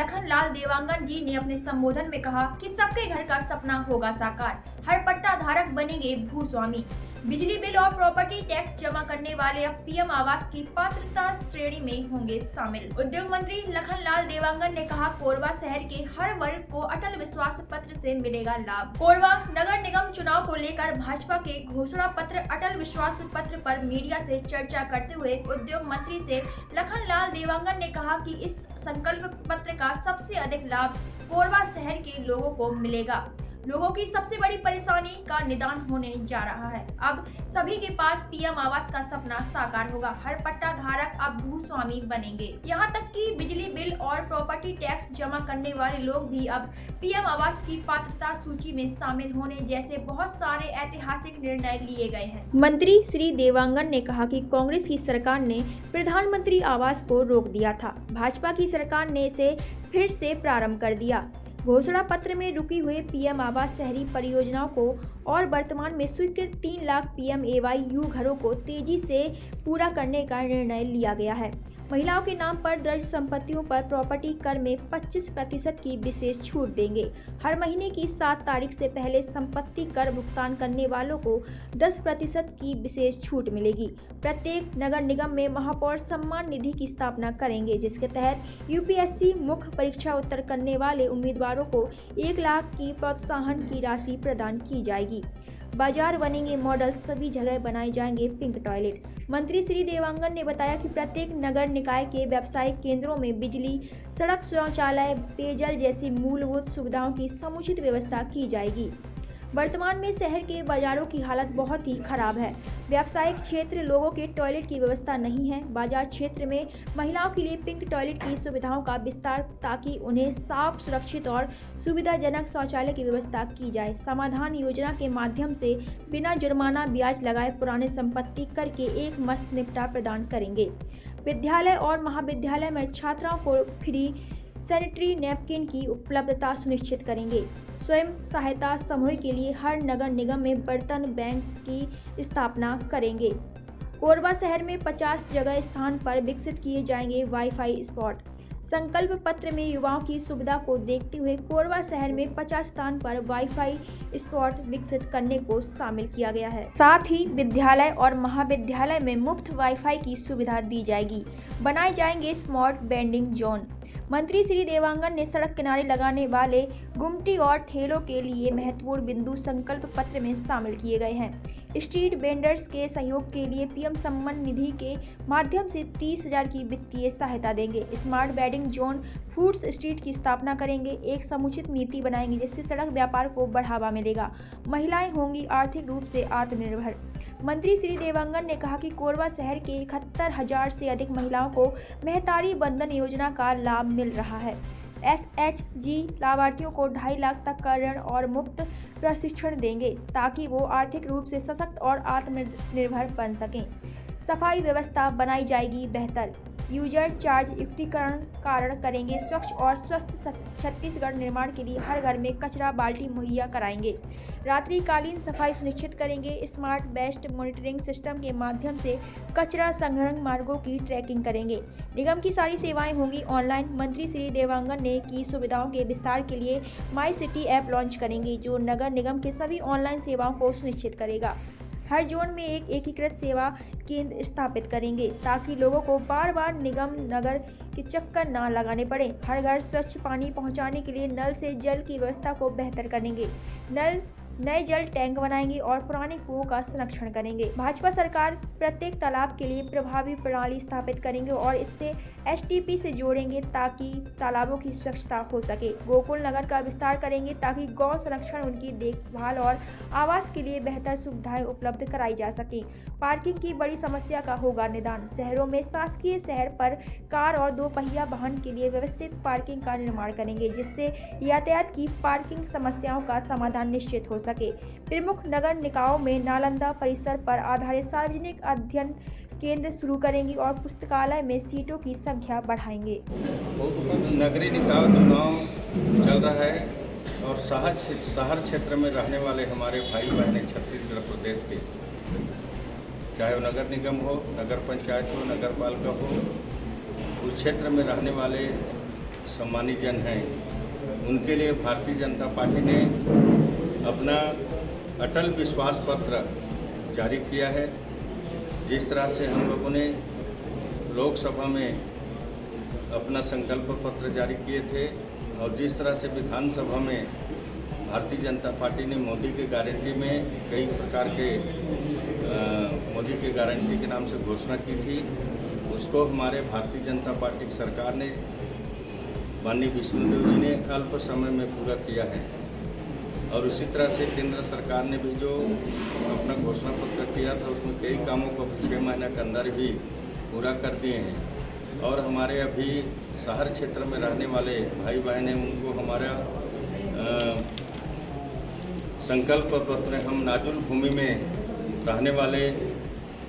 लखनलाल देवांगन जी ने अपने संबोधन में कहा कि सबके घर का सपना होगा साकार, हर पट्टा धारक बनेंगे भूस्वामी। बिजली बिल और प्रॉपर्टी टैक्स जमा करने वाले अब पीएम आवास की पात्रता श्रेणी में होंगे शामिल। उद्योग मंत्री लखनलाल देवांगन ने कहा, कोरबा शहर के हर वर्ग को अटल विश्वास पत्र से मिलेगा लाभ। कोरबा नगर निगम चुनाव को लेकर भाजपा के घोषणा पत्र अटल विश्वास पत्र पर मीडिया से चर्चा करते हुए उद्योग मंत्री से लखनलाल देवांगन ने कहा कि इस संकल्प पत्र का सबसे अधिक लाभ कोरबा शहर के लोगों को मिलेगा। लोगों की सबसे बड़ी परेशानी का निदान होने जा रहा है। अब सभी के पास पीएम आवास का सपना साकार होगा, हर पट्टा धारक अब भूस्वामी बनेंगे। यहाँ तक कि बिजली बिल और प्रॉपर्टी टैक्स जमा करने वाले लोग भी अब पीएम आवास की पात्रता सूची में शामिल होने जैसे बहुत सारे ऐतिहासिक निर्णय लिए गए हैं। मंत्री श्री देवांगन ने कहा कि कांग्रेस की सरकार ने प्रधानमंत्री आवास को रोक दिया था, भाजपा की सरकार ने इसे फिर से प्रारंभ कर दिया। घोषणा पत्र में रुकी हुई पीएम आवास शहरी परियोजनाओं को और वर्तमान में स्वीकृत 3 लाख PMAY घरों को तेजी से पूरा करने का निर्णय लिया गया है। महिलाओं के नाम पर दर्ज संपत्तियों पर प्रॉपर्टी कर में 25% की विशेष छूट देंगे। हर महीने की 7 तारीख से पहले संपत्ति कर भुगतान करने वालों को 10% की विशेष छूट मिलेगी। प्रत्येक नगर निगम में महापौर सम्मान निधि की स्थापना करेंगे, जिसके तहत यूपीएससी मुख्य परीक्षा उत्तर करने वाले उम्मीदवारों को 1 लाख की प्रोत्साहन की राशि प्रदान की जाएगी। बाजार बनेंगे मॉडल, सभी जगह बनाए जाएंगे पिंक टॉयलेट। मंत्री श्री देवांगन ने बताया कि प्रत्येक नगर निकाय के व्यावसायिक केंद्रों में बिजली, सड़क, शौचालय, पेयजल जैसी मूलभूत सुविधाओं की समुचित व्यवस्था की जाएगी। वर्तमान में शहर के बाजारों की हालत बहुत ही खराब है। व्यावसायिक क्षेत्र लोगों के टॉयलेट की व्यवस्था नहीं है। बाजार क्षेत्र में महिलाओं के लिए पिंक टॉयलेट की सुविधाओं का विस्तार ताकि उन्हें साफ, सुरक्षित और सुविधाजनक शौचालय की व्यवस्था की जाए। समाधान योजना के माध्यम से बिना जुर्माना ब्याज लगाए पुराने संपत्ति कर के एक मस्त निपटा प्रदान करेंगे। विद्यालय और महाविद्यालय में छात्राओं को फ्री सैनिटरी नैपकिन की उपलब्धता सुनिश्चित करेंगे। स्वयं सहायता समूह के लिए हर नगर निगम में बर्तन बैंक की स्थापना करेंगे। कोरबा शहर में 50 जगह स्थान पर विकसित किए जाएंगे वाईफाई स्पॉट। संकल्प पत्र में युवाओं की सुविधा को देखते हुए कोरबा शहर में 50 स्थान पर वाईफाई स्पॉट विकसित करने को शामिल किया गया है। साथ ही विद्यालय और महाविद्यालय में मुफ्त वाईफाई की सुविधा दी जाएगी। बनाए जाएंगे स्मार्ट वेंडिंग जोन। मंत्री श्री देवांगन ने सड़क किनारे लगाने वाले गुमटी और ठेलों के लिए महत्वपूर्ण बिंदु संकल्प पत्र में शामिल किए गए हैं। स्ट्रीट वेंडर्स के सहयोग के लिए पीएम सम्मान निधि के माध्यम से 30,000 की वित्तीय सहायता देंगे। Smart vending zone, foods street की स्थापना करेंगे। एक समुचित नीति बनाएंगे जिससे सड़क व्यापार को बढ़ावा मिलेगा। महिलाएं होंगी आर्थिक रूप से आत्मनिर्भर। मंत्री श्री देवांगन ने कहा कि कोरबा शहर के 71,000 से अधिक महिलाओं को महतारी बंधन योजना का लाभ मिल रहा है। SHG लाभार्थियों को 2.5 लाख तक का ऋण और मुफ्त प्रशिक्षण देंगे ताकि वो आर्थिक रूप से सशक्त और आत्मनिर्भर बन सकें। सफाई व्यवस्था बनाई जाएगी बेहतर। यूजर चार्ज युक्तिकरण कारण करेंगे स्वच्छ और स्वस्थ छत्तीसगढ़ निर्माण के लिए हर घर में कचरा बाल्टी मुहैया कराएंगे। रात्रिकालीन सफाई सुनिश्चित करेंगे। स्मार्ट वेस्ट मॉनिटरिंग सिस्टम के माध्यम से कचरा संग्रहण मार्गों की ट्रैकिंग करेंगे। निगम की सारी सेवाएं होंगी ऑनलाइन। मंत्री श्री देवांगन ने की सुविधाओं के विस्तार के लिए माई सिटी ऐप लॉन्च करेंगे जो नगर निगम के सभी ऑनलाइन सेवाओं को सुनिश्चित करेगा। हर जोन में एक एकीकृत सेवा केंद्र स्थापित करेंगे ताकि लोगों को बार बार निगम नगर के चक्कर न लगाने पड़े। हर घर स्वच्छ पानी पहुंचाने के लिए नल से जल की व्यवस्था को बेहतर करेंगे। नए जल टैंक बनाएंगे और पुराने कुओं का संरक्षण करेंगे। भाजपा सरकार प्रत्येक तालाब के लिए प्रभावी प्रणाली स्थापित करेंगे और इससे STP से जोड़ेंगे ताकि तालाबों की स्वच्छता हो सके। गोकुल नगर का विस्तार करेंगे ताकि गौ संरक्षण, उनकी देखभाल और आवास के लिए बेहतर सुविधाएं उपलब्ध कराई जा सके। पार्किंग की बड़ी समस्या का होगा निदान। शहरों में शासकीय शहर पर कार और 2 पहिया वाहन के लिए व्यवस्थित पार्किंग का निर्माण करेंगे जिससे यातायात की पार्किंग समस्याओं का समाधान निश्चित हो सके। प्रमुख नगर निकायों में नालंदा परिसर पर आधारित सार्वजनिक अध्ययन केंद्र शुरू करेंगी और पुस्तकालय में सीटों की संख्या बढ़ाएंगे। नगरीय निकाय चुनाव चल रहा है और शहर क्षेत्र में रहने वाले हमारे भाई बहनें छत्तीसगढ़ प्रदेश के, चाहे वो नगर निगम हो, नगर पंचायत हो, नगर पालिका हो, उस क्षेत्र में रहने वाले सम्मानित जन हैं, उनके लिए भारतीय जनता पार्टी ने अपना अटल विश्वास पत्र जारी किया है। जिस तरह से हम लोगों ने लोकसभा में अपना संकल्प पत्र जारी किए थे और जिस तरह से विधानसभा में भारतीय जनता पार्टी ने मोदी के गारंटी में कई प्रकार के मोदी के गारंटी के नाम से घोषणा की थी, उसको हमारे भारतीय जनता पार्टी की सरकार ने माननीय विष्णुदेव जी ने अल्प समय में पूरा किया है। और उसी तरह से केंद्र सरकार ने भी जो अपना घोषणा पत्र किया था उसमें कई कामों को 6 महीने के अंदर ही पूरा कर दिए हैं। और हमारे अभी शहर क्षेत्र में रहने वाले भाई बहन हैं, उनको हमारा संकल्प पत्र, हम नाजुल भूमि में रहने वाले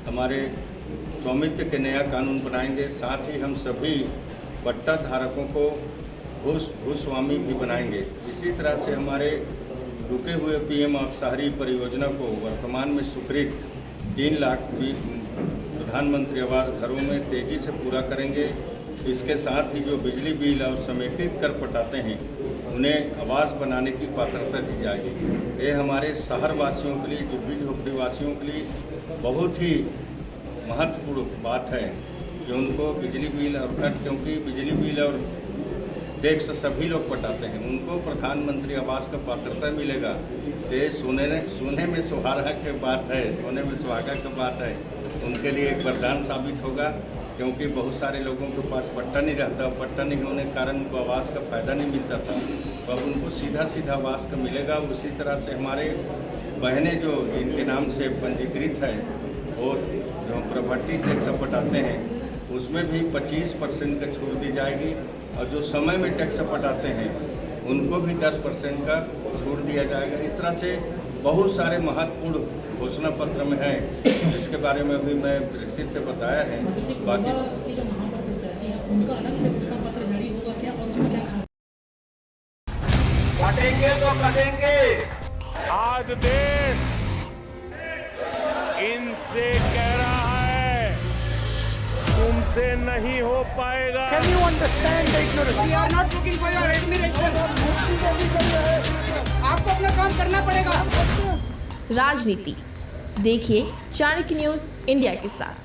हमारे स्वामित्व के नया कानून बनाएंगे। साथ ही हम सभी पट्टा धारकों को भूस्वामी भी बनाएंगे। इसी तरह से हमारे रुके हुए पीएम शहरी परियोजना को वर्तमान में स्वीकृत 3 लाख प्रधानमंत्री आवास घरों में तेजी से पूरा करेंगे। इसके साथ ही जो बिजली बिल और समेकित कर पटाते हैं उन्हें आवास बनाने की पात्रता दी जाएगी। ये हमारे शहर वासियों के लिए, झुग्गी झोपड़ी वासियों के लिए बहुत ही महत्वपूर्ण बात है कि उनको बिजली बिल और क्योंकि बिजली बिल और टैक्स सभी लोग पटाते हैं, उनको प्रधानमंत्री आवास का पात्रता मिलेगा। ये सोने में सुहागा की बात है, सोने में सुहागा की बात है। उनके लिए एक वरदान साबित होगा, क्योंकि बहुत सारे लोगों के पास पट्टा नहीं रहता, पट्टा नहीं होने के कारण उनको आवास का फ़ायदा नहीं मिलता था, तो अब उनको सीधा सीधा आवास का मिलेगा। उसी तरह से हमारे बहनें जो जिनके नाम से पंजीकृत है और जो प्रॉपर्टी टैक्स पटाते हैं उसमें भी 25% का छूट दी जाएगी, और जो समय में टैक्स पटाते हैं उनको भी 10% का छूट दिया जाएगा। इस तरह से बहुत सारे महत्वपूर्ण घोषणा पत्र में है, जिसके बारे में अभी मैं विस्तृत बताया है। बाकी जो महाप्रत्याशी हैं उनका अलग से घोषणा पत्र जारी होगा क्या, और उसमें क्या खास? कटेंगे तो कटेंगे। आज देश इनसे कह रहा है तुमसे नहीं हो पाएगा। Can you understand the ignorance? We are not looking for your admiration. आपको अपना काम करना पड़ेगा। राजनीति देखिए चाणक्य न्यूज इंडिया के साथ।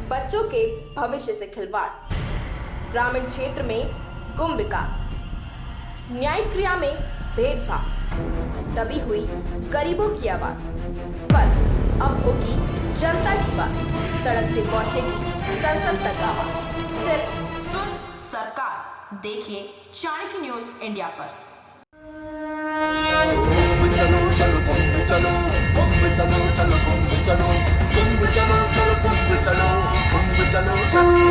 बच्चों के भविष्य से खिलवाड़, ग्रामीण क्षेत्र में गुम विकास, न्यायिक क्रिया में भेदभाव, दबी हुई गरीबों की आवाज, पर अब होगी जनता की बात, सड़क से पहुंचेगी संसद तक आवाज। सिर्फ सुन सरकार, देखिए चाणक्य न्यूज इंडिया पर। चलो चलो कुंभ चलो, कुंभ चलो चलो कुंभ चलो, कुंभ चलो चलो कुंभ चलो, कुंभ चलो चलो।